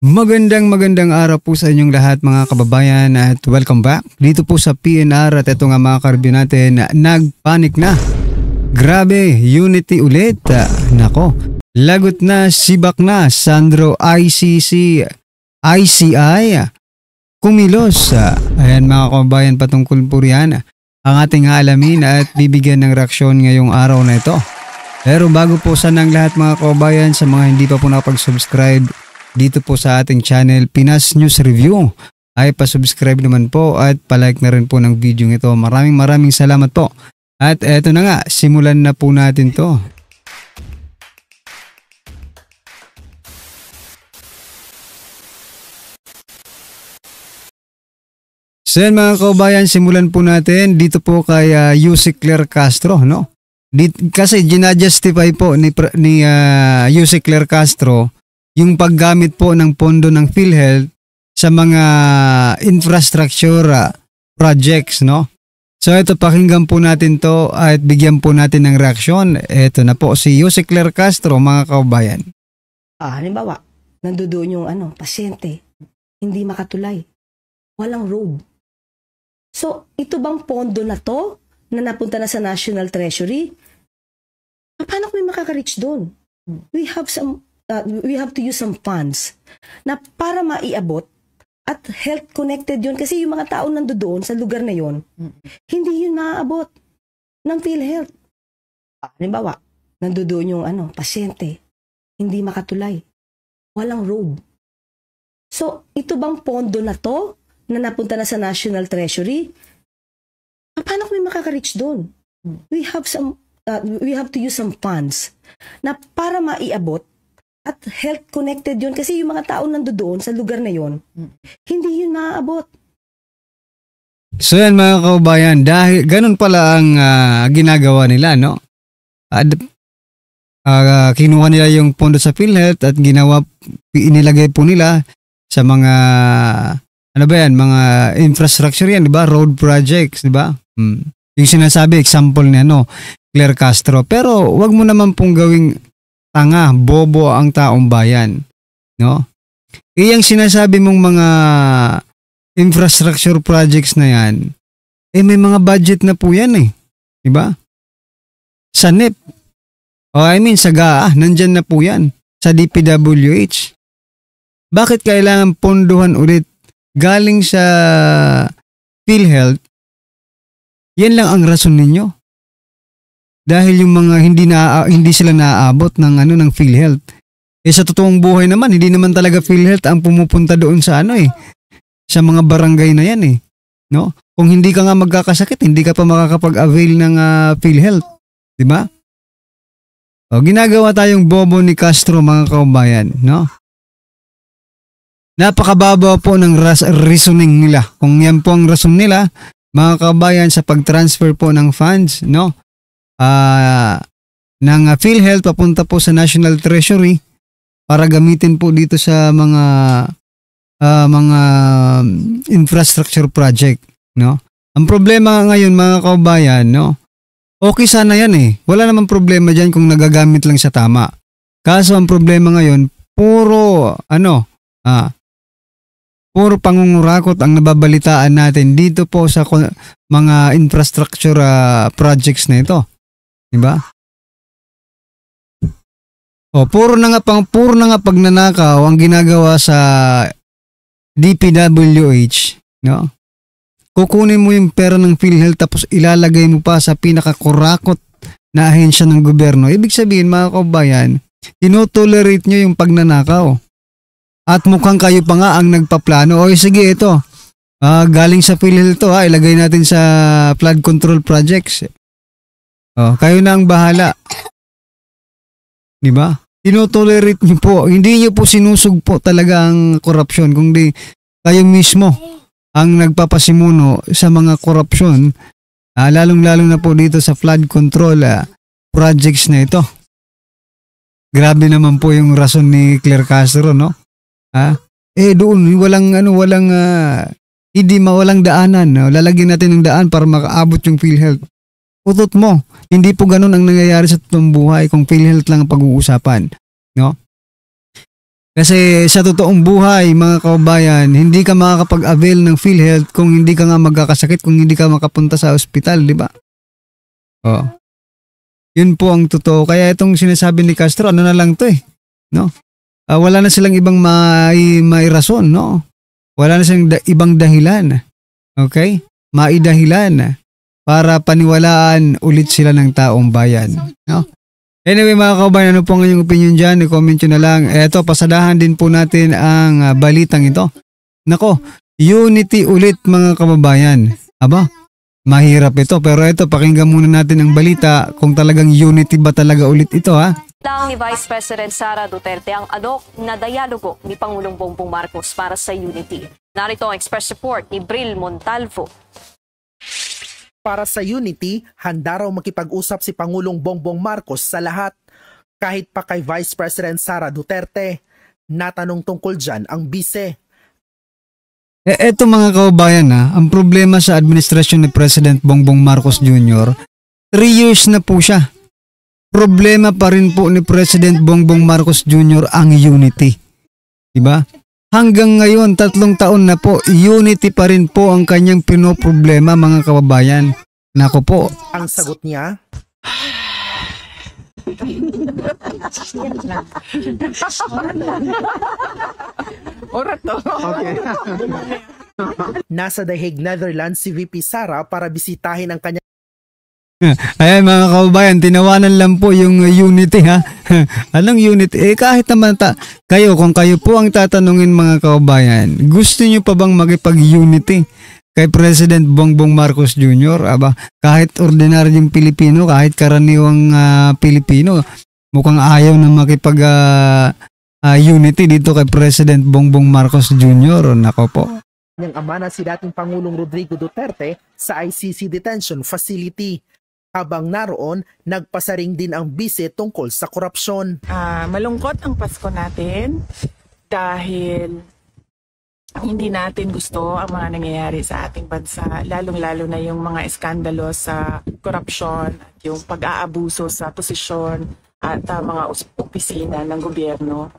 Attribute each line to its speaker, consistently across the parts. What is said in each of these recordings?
Speaker 1: Magandang araw po sa inyong lahat mga kababayan at welcome back dito po sa PNR at ito nga mga ka-review natin, nagpanik na. Grabe, Unity ulit. Nako, lagot na, sibak na, Sandro ICI, kumilos. Ayan mga kababayan, patungkol po riyan ang ating alamin at bibigyan ng reaksyon ngayong araw na ito. Pero bago po sa nang lahat mga kababayan, sa mga hindi pa po nakapag-subscribe dito po sa ating channel Pinas News Review, ay pasubscribe naman po at palike na rin po ng video ito. Maraming salamat po. At eto na nga, simulan na po natin to. So yan mga kaubayan, simulan po natin dito po kay Yusek Claire Castro, no? Kasi ginajustify po ni Yusek Claire Castro yung paggamit po ng pondo ng PhilHealth sa mga infrastructure projects, no? So ito, pakinggan po natin to at bigyan po natin ng reaksyon. Ito na po si Yusek Claire Castro mga kaubayan.
Speaker 2: Halimbawa, nandoon yung pasyente, hindi makatulay, walang road. So, ito bang pondo na to na napunta na sa National Treasury? Paano kami makaka-reach doon? We have to use some funds na para maiabot at health connected yun kasi yung mga tao nandoon sa lugar na yun, hindi yun maaabot ng PhilHealth. Halimbawa, nandoon yung pasyente, hindi makatulay, walang road. So, ito bang pondo na to na napunta na sa National Treasury? Paano kami makaka-reach doon? We have to use some funds na para maiabot at health connected yun kasi yung mga tao nandoon sa lugar na yun, hindi yun maaabot.
Speaker 1: So yan mga kaubayan, dahil ganun pala ang ginagawa nila, no? Kinuha nila yung pondo sa PhilHealth at inilagay po nila sa mga mga infrastructure yan, di ba? Road projects, di ba? Yung sinasabi, example ni Claire Castro. Pero wag mo naman pong gawing tanga, bobo ang taong bayan, no? Iyang sinasabi mong mga infrastructure projects na yan, may mga budget na po yan di ba? Sa NEP, sa GAA, nandyan na po yan, sa DPWH. Bakit kailangan ponduhan ulit galing sa PhilHealth? Yan lang ang rason ninyo. Dahil yung mga hindi sila naaabot ng PhilHealth. Sa totoong buhay naman, hindi naman talaga PhilHealth ang pumupunta doon sa sa mga barangay na yan no? Kung hindi ka nga magkakasakit, hindi ka pa makakapag-avail ng PhilHealth, di ba? Ginagawa tayong bobo ni Castro mga kaubayan, no? Napakababa po ng reasoning nila. Kung yan po ang rason nila, mga kaubayan, sa pag-transfer po ng funds, no? Ng PhilHealth papunta po sa National Treasury para gamitin po dito sa mga infrastructure project, no? Ang problema ngayon mga kaubayan, no? Okay sana yan wala namang problema diyan kung nagagamit lang sa tama. Kaso ang problema ngayon, puro pangungurakot ang nababalitaan natin dito po sa mga infrastructure projects na ito. Diba? Puro na nga pagnanakaw ang ginagawa sa DPWH, no? Kukunin mo yung pera ng PhilHealth tapos ilalagay mo pa sa pinakakurakot na ahensya ng gobyerno. Ibig sabihin mga kaubayan, tinotolerate nyo yung pagnanakaw. At mukhang kayo pa nga ang nagpaplano. Sige ito, galing sa PhilHealth to ilagay natin sa flood control projects. Kayo na ang bahala. Di ba? Tinotolerate niyo po. Hindi niyo po sinusugpo talaga ang korupsyon, kundi kayo mismo ang nagpapasimuno sa mga korupsyon, lalong-lalo na po dito sa flood control projects na ito. Grabe naman po yung rason ni Claire Castro, no? Doon walang daanan, no? Lalagyan natin ng daan para makaabot yung PhilHealth. Utot mo. Hindi po ganun ang nangyayari sa totoong buhay kung PhilHealth lang ang pag-uusapan, no? Kasi sa totoong buhay, mga kababayan, hindi ka makakapag-avail ng PhilHealth kung hindi ka nga magkakasakit, kung hindi ka makapunta sa ospital, di ba? Oh. Yun po ang totoo. Kaya itong sinasabi ni Castro, ano na lang to eh. No? Wala na silang ibang mairason, no? Wala na silang ibang dahilan. Okay? Maidahilan para paniwalaan ulit sila ng taong bayan. No? Anyway mga kababayan, ano po ang inyong opinion dyan? I-comment nyo na lang. Eto, pasadahan din po natin ang balitang ito. Nako, unity ulit mga kababayan. Aba, mahirap ito. Pero ito, pakinggan muna natin ang balita kung talagang unity ba talaga ulit ito ha.
Speaker 3: Lang ni Vice President Sara Duterte ang alok na dialogo ni Pangulong Bongbong Marcos para sa unity. Narito ang express report ni Bril Montalvo.
Speaker 4: Para sa unity, handa raw makipag-usap si Pangulong Bongbong Marcos sa lahat, kahit pa kay Vice President Sara Duterte. Natanong tungkol dyan ang bise.
Speaker 1: Eto mga kababayan ang problema sa administrasyon ni President Bongbong Marcos Jr., 3 years na po siya. Problema pa rin po ni President Bongbong Marcos Jr. ang unity. Diba? Hanggang ngayon, 3 taon na po, unity pa rin po ang kanyang pinoproblema mga kababayan. Nako po.
Speaker 4: Ang sagot niya, nasa The Hague, Netherlands si VP Sara para bisitahin ang kanyang
Speaker 1: Ayan mga kababayan, tinawanan lang po yung unity ha. Anong unity? Kahit naman kung kayo po ang tatanungin mga kababayan, gusto nyo pa bang makipag-unity kay President Bongbong Marcos Jr.? Aba, kahit ordinaryong Pilipino, kahit karaniwang Pilipino, mukhang ayaw na makipag-unity dito kay President Bongbong Marcos Jr. Nako po.
Speaker 4: Niyang ama na si dating Pangulong Rodrigo Duterte sa ICC Detention Facility. Habang naroon, nagpasaring din ang bise tungkol sa korupsyon.
Speaker 5: Malungkot ang Pasko natin dahil hindi natin gusto ang mga nangyayari sa ating bansa, lalong-lalo na yung mga eskandalo sa korupsyon at yung pag-aabuso sa posisyon at mga opisina ng gobyerno.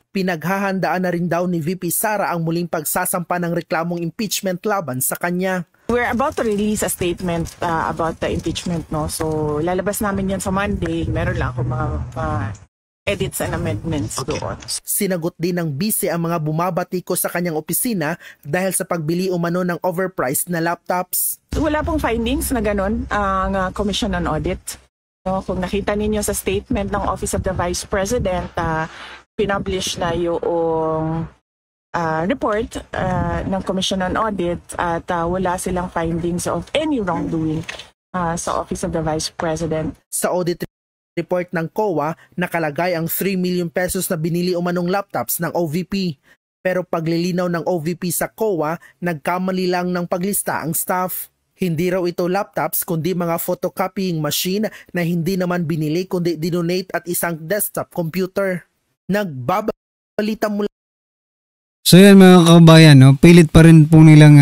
Speaker 4: Pinaghahandaan na rin daw ni VP Sara ang muling pagsasampa ng reklamong impeachment laban sa kanya.
Speaker 5: We're about to release a statement about the impeachment, no? So lalabas namin yan sa Monday. Meron lang ako mga edits and amendments doon.
Speaker 4: Sinagot din ng bise ang mga bumabati ko sa kanyang opisina dahil sa pagbili umano ng overpriced na laptops.
Speaker 5: Wala pong findings na ganun ang Commission on Audit. No, kung nakita ninyo sa statement ng Office of the Vice President, pinublish na yung report ng Commission on Audit at wala silang findings of any wrongdoing sa Office of the Vice President.
Speaker 4: Sa audit report ng COA, nakalagay ang 3 million pesos na binili umanong laptops ng OVP. Pero paglilinaw ng OVP sa COA, nagkamali lang ng paglista ang staff. Hindi raw ito laptops kundi mga photocopying machine na hindi naman binili kundi dinonate at isang desktop computer. Nagbabalita mula.
Speaker 1: So yan mga kababayan, no? Pilit pa rin po nilang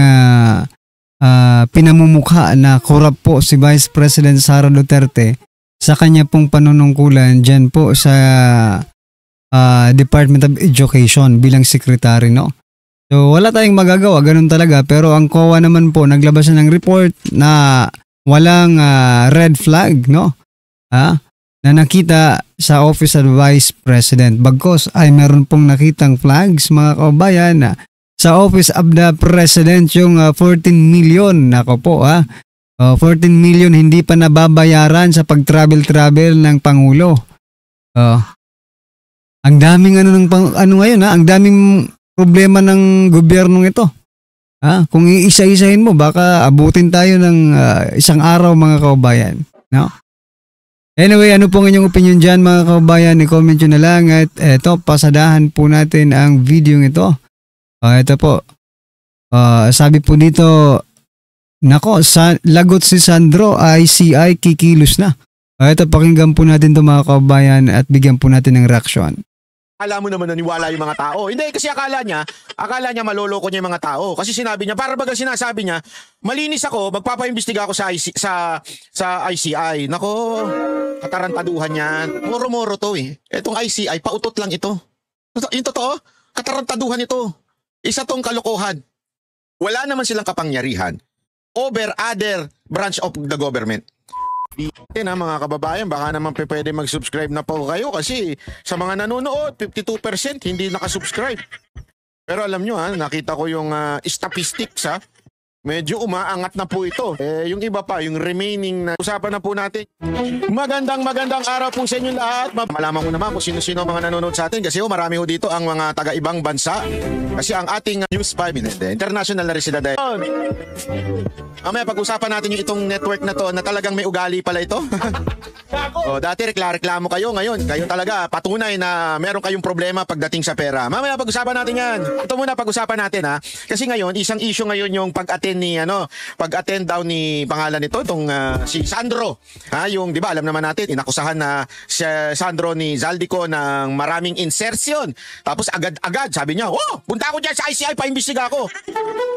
Speaker 1: pinamumukha na korap po si Vice President Sara Duterte sa kanya pong panunungkulan dyan po sa Department of Education bilang secretary, no? So wala tayong magagawa, ganun talaga. Pero ang COA naman po, naglabas na ng report na walang red flag, no? Na nakita sa Office of Vice President. Bagkos ay meron pong nakitang flags mga kababayan na sa Office of the President yung 14 million. Nako po 14 million hindi pa nababayaran sa pag-travel ng Pangulo. Ang daming ngayon ang daming problema ng gobyernong ito. Kung iisa-isahin mo baka abutin tayo ng isang araw mga kababayan, no? Anyway, ano pong inyong opinion dyan mga kababayan? I-comment nyo na lang at eto, pasadahan po natin ang video ito. Ito po. Sabi po dito, nako, lagot si Sandro, ICI kikilos na. Ito, pakinggan po natin ito mga kababayan at bigyan po natin ng reaksyon.
Speaker 6: Alam mo naman naniwala yung mga tao. Hindi, kasi akala niya maloloko niya yung mga tao. Kasi sinabi niya, para baga sinasabi niya, malinis ako, magpapaimbestiga ako sa ICI. Nako, katarantaduhan yan. Moro-moro to eh. Etong ICI, pautot lang ito. Yung totoo, katarantaduhan ito. Isa tong kalokohan. Wala naman silang kapangyarihan over other branch of the government. Na mga kababayan, baka naman pwede mag-subscribe na po kayo kasi sa mga nanonood, 52% hindi nakasubscribe. Pero alam nyo nakita ko yung statistics medyo umaangat na po ito. Yung iba pa, yung remaining na usapan na po natin. Magandang araw po sa inyo lahat. Malaman ko naman kung sino-sino mga nanonood sa atin kasi marami ho dito ang mga taga-ibang bansa. Kasi ang ating News 5 Minute, international na residente. Mamaya pag-usapan natin yung itong network na to na talagang may ugali pala ito. Dati reklamo kayo, ngayon kayo talaga patunay na meron kayong problema pagdating sa pera. Mamaya pag-usapan natin yan. Ito muna pag-usapan natin kasi ngayon isang issue ngayon yung pag-attend daw ni pangalan nito itong si Sandro. Yung 'di ba alam naman natin inakusahan na si Sandro ni Zaldico ng maraming insertion. Tapos agad sabi niya, punta ako diyan sa ICI paimbestiga ako.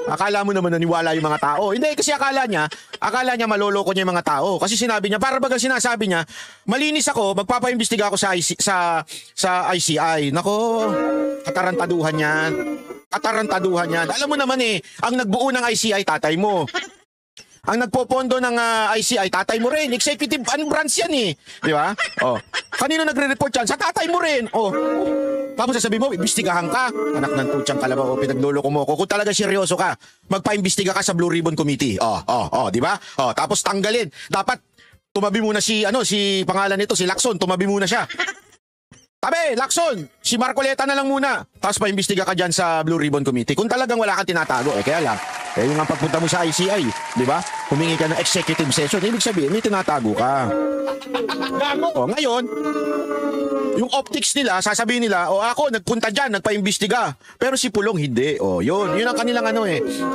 Speaker 6: Akala mo naman naniwala yung mga tao. Hindi kasi akala niya maloloko niya yung mga tao kasi sinabi niya para bagang sinasabi niya, malinis ako, magpapaimbestiga ako sa ICI. Nako, katarantaduhan yan. Alam mo naman ang nagbuo ng ICI tatay mo. Ang nagpopondo ng ICI tatay mo rin. Executive branch yan di ba? Kanino nagre-report yan? Sa tatay mo rin. Tapos sasabihin mo, imbestigahan ka. Anak ng tutsang kalabaw, pinagluloko mo ko. Kung talaga seryoso ka, magpa-imbestiga ka sa Blue Ribbon Committee. Di ba? Tapos tanggalin. Dapat tumabi muna si pangalan nito, si Lacson, tumabi muna siya. Tabi, Lacson, si Marcoleta na lang muna. Tapos paimbestiga ka dyan sa Blue Ribbon Committee. Kung talagang wala kang tinatago, kaya lang. Yung nga pagpunta mo sa ICI, di ba? Humingi ka ng executive session. Ibig sabihin, may tinatago ka. Ngayon, yung optics nila, sasabihin nila, ako, nagpunta dyan, nagpaimbestiga. Pero si Pulong, hindi. Yun ang kanilang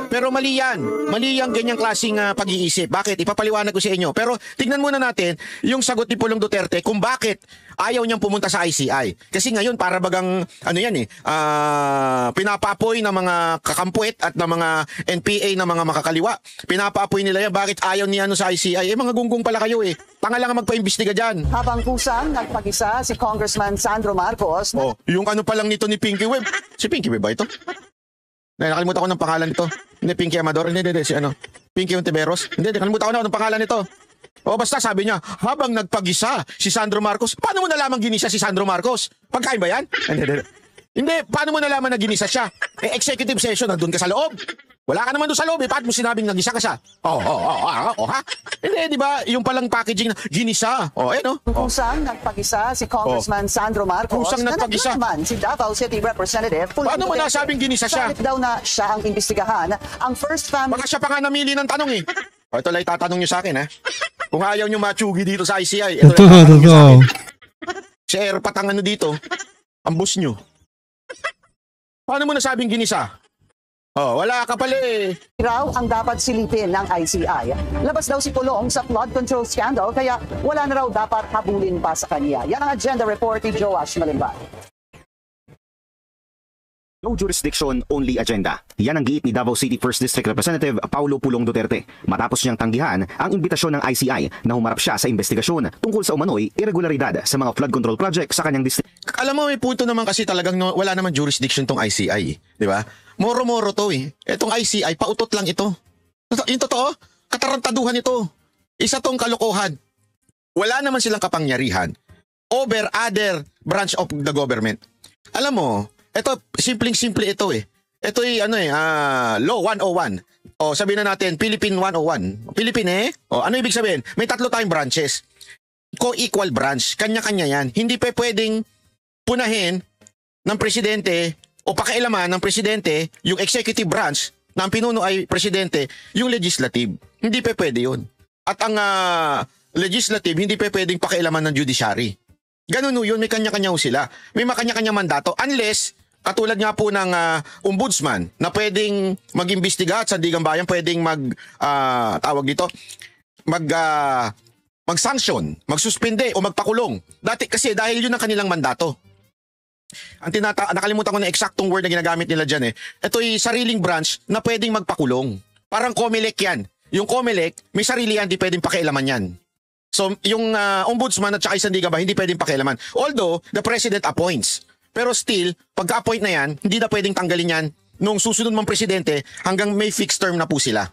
Speaker 6: Pero mali yan. Mali yung ganyang klaseng pag-iisip. Bakit? Ipapaliwanag ko sa inyo. Pero tignan muna natin yung sagot ni Pulong Duterte kung bakit ayaw niyang pumunta sa ICI. Kasi ngayon, para bagang, pinapaapoy ng mga kakampuet at ng mga NPA na mga makakaliwa. Pinapaapoy nila yan. Bakit ayaw niya sa ICI? Mga gunggong pala kayo Tanga lang ang magpaimbestiga dyan.
Speaker 7: Habang kusang nagpag-isa si Congressman Sandro Marcos.
Speaker 6: Yung palang nito ni Pinky Web. Si Pinky Web ba ito? Nakalimutan ko ng pangalan nito. Hindi, Pinky Amador. Hindi, si Pinky Ontiveros. Hindi, nakalimutan ko na ng pangalan nito. Basta sabi niya, habang nagpag-isa si Sandro Marcos, paano mo nalaman ginisa si Sandro Marcos? Pagkain ba yan? Hindi, paano mo nalaman na ginisa siya? Executive session, nandun ka sa loob. Wala ka naman doon sa loob Paano mo sinabing nagisa ka siya? Ha? Hindi, di ba? Yung palang packaging na ginisa.
Speaker 7: Kusang nagpag-isa si Congressman Sandro Marcos.
Speaker 6: Kusang nagpag-isa.
Speaker 7: Naman si Davao City Representative.
Speaker 6: Paano mo nasabing ginisa siya?
Speaker 7: Sabi daw na siya ang imbestigahan. Ang first family...
Speaker 6: Baka siya pa nga namili ng tanong Ito lang itatanong nyo sa akin Kung ayaw nyo matsugi dito sa ICI, ito lang itatanong nyo sa akin. Si Airpat ang dito, ang boss nyo. Paano mo nasabing ginisa? Wala ka pala
Speaker 7: Raw ang dapat silipin ng ICI. Labas daw si Pulong sa flood control scandal kaya wala na raw dapat habulin pa sa kanya. Yan ang agenda report ni Joash Malimbal.
Speaker 8: No jurisdiction, only agenda. Yan ang giit ni Davao City 1st District Representative Paulo Pulong Duterte matapos niyang tanggihan ang imbitasyon ng ICI na humarap siya sa investigasyon tungkol sa umano'y irregularidad sa mga flood control project sa kanyang district.
Speaker 6: Alam mo, may punto naman kasi talagang wala naman jurisdiction tong ICI, di ba? Moro-moro to Etong ICI, pautot lang ito. Yung totoo, katarantaduhan ito. Isa tong kalokohan. Wala naman silang kapangyarihan over other branch of the government. Alam mo, ito, simpleng-simple ito Ito Law 101. Sabihin na natin, Philippine 101. Philippine ano ibig sabihin? May 3 tayong branches. Co-equal branch. Kanya-kanya yan. Hindi pa pwedeng punahin ng presidente o pakialaman ng presidente yung executive branch na ang pinuno ay presidente, yung legislative. Hindi pa pwede yun. At ang legislative, hindi pa pwedeng pakialaman ng judiciary. Ganun yun, may kanya-kanya sila. May makanya-kanya mandato unless katulad nga po ng ombudsman na pwedeng mag-imbestiga at sa Sandigan Bayan pwedeng mag-sanction, magsuspende o magpakulong. Kasi dahil yun ang kanilang mandato. Nakalimutan ko na eksaktong word na ginagamit nila dyan Ito'y sariling branch na pwedeng magpakulong. Parang COMELEC yan. Yung COMELEC, may sarili yan, di pwedeng pakialaman yan. So, yung ombudsman at saka Sandigan Bayan, hindi pwedeng pakialaman. Although, the president appoints. Pero still, pagka-appoint na yan, hindi na pwedeng tanggalin yan nung susunod mang presidente hanggang may fixed term na po sila.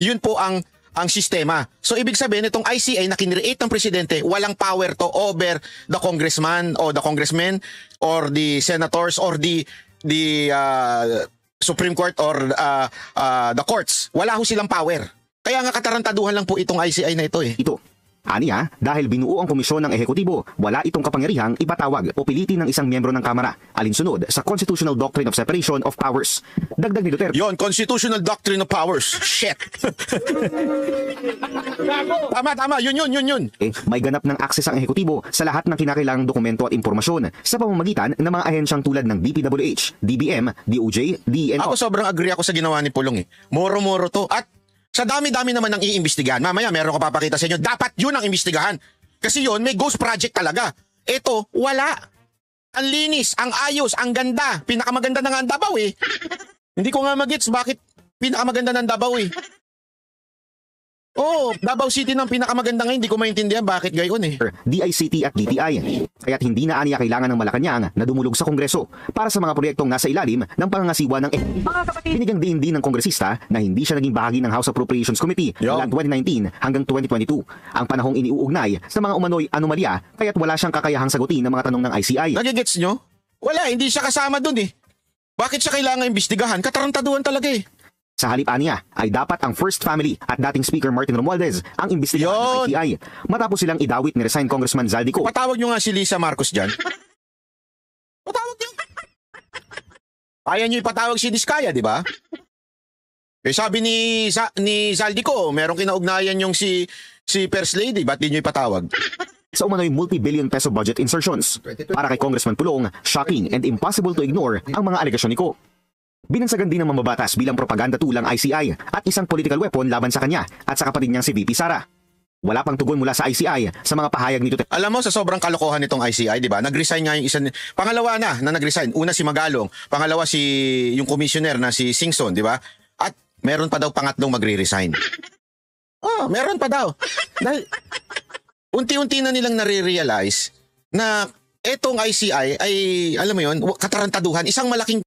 Speaker 6: Yun po ang sistema. So ibig sabihin itong ICI na kinreate ng presidente, walang power to over the congressman or the congressmen or the senators or the Supreme Court or the courts. Wala ho silang power. Kaya nga katarantaduhan lang po itong ICI na ito eh.
Speaker 8: Ito. Aniya, dahil binuo ang komisyon ng ehekutibo, wala itong kapangyarihang ipatawag o pilitin ng isang miyembro ng Kamara, alinsunod sa Constitutional Doctrine of Separation of Powers. Dagdag ni Duterte.
Speaker 6: Yon, Constitutional Doctrine of Powers. Shit! Tama, yun.
Speaker 8: May ganap ng akses ang ehekutibo sa lahat ng kinakailangang dokumento at impormasyon sa pamamagitan ng mga ahensyang tulad ng DPWH, DBM, DOJ, DENO.
Speaker 6: Ako sobrang agree ako sa ginawa ni Pulong eh. Moro-moro to. At sa dami-dami naman ng iimbestigahan. Mamaya meron ko papakita sa inyo. Dapat yun ang imbestigahan. Kasi yun, may ghost project talaga. Ito, wala. Ang linis, ang ayos, ang ganda. Pinakamaganda na nga ang Davao eh. Hindi ko nga magets bakit pinakamaganda ng Davao eh. Oh, Davao City ng pinakamaganda ngayon. Hindi ko maintindihan bakit gayon eh.
Speaker 8: DICT at DTI. Kaya't hindi na aniya kailangan ng Malacanang na dumulog sa Kongreso para sa mga proyektong nasa ilalim ng pangangasiwa ng Binigyang diin din ng kongresista na hindi siya naging bahagi ng House Appropriations Committee mula 2019 hanggang 2022. Ang panahong iniuugnay sa mga umano'y anomalya kaya't wala siyang kakayahang sagutin ng mga tanong ng ICI.
Speaker 6: Nagigets nyo? Wala, hindi siya kasama dun eh. Bakit siya kailangan imbestigahan? Katarantaduhan talaga eh.
Speaker 8: Sa halip aniya ay dapat ang First Family at dating Speaker Martin Romualdez ang imbestigahan ng ICI matapos silang idawit ni resigned Congressman Zaldico.
Speaker 6: Patawag nyo nga si Lisa Marcos dyan. Patawag nyo. Kaya nyo ipatawag si Diskaya, di ba? Eh sabi ni Zaldico, merong kinaugnayan yung si First Lady, ba't di nyo ipatawag?
Speaker 8: Sa umano'y multi-billion peso budget insertions. Para kay Congressman Pulong, shocking and impossible to ignore ang mga alegasyon ni Ko. Binansagan din ng mambabatas bilang propaganda tool ang ICI at isang political weapon laban sa kanya at sa kapatid niyang si VP Sara. Wala pang tugon mula sa ICI sa mga pahayag nito.
Speaker 6: Alam mo, sa sobrang kalokohan nitong ICI, di ba? Nag-resign nga yung isa, pangalawa na nag-resign. Una si Magalong, pangalawa yung commissioner na si Singson, di ba? At meron pa daw pangatlong magre-resign. Oh, meron pa daw. Dahil unti-unti na nilang nare-realize na etong ICI ay, alam mo yun, katarantaduhan, isang malaking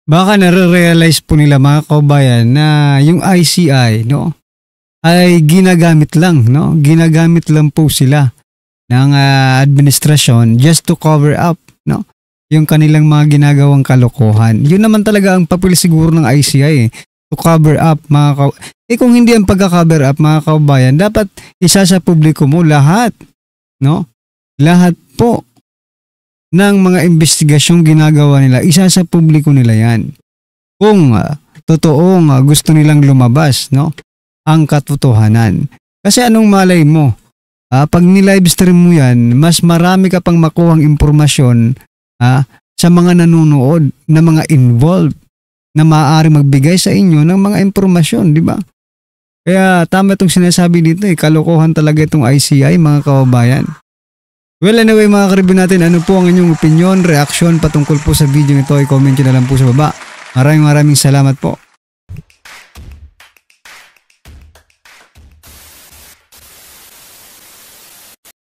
Speaker 1: Baka nare-realize po nila mga kaubayan na yung ICI, no, ay ginagamit lang, no? Ginagamit lang po sila ng administrasyon just to cover up, no? Yung kanilang mga ginagawang kalokohan. Yun naman talaga ang papel siguro ng ICI, to cover up mga kung hindi ang pagka-cover up mga kaubayan, dapat isa sa publiko mo lahat, no? Lahat po ng mga investigasyong ginagawa nila, isa sa publiko nila yan. Kung totoong gusto nilang lumabas, no, ang katotohanan. Kasi anong malay mo? Pag ni-live stream mo yan, mas marami ka pang makuhang impormasyon sa mga nanonood, na mga involved, na maaari magbigay sa inyo ng mga impormasyon, di ba? Kaya tama itong sinasabi dito kalokohan talaga itong ICI mga kababayan. Well, anyway mga karibin natin, ano po ang inyong opinion, reaksyon patungkol po sa video nito, i-comment nyo na lang po sa baba. Maraming salamat po.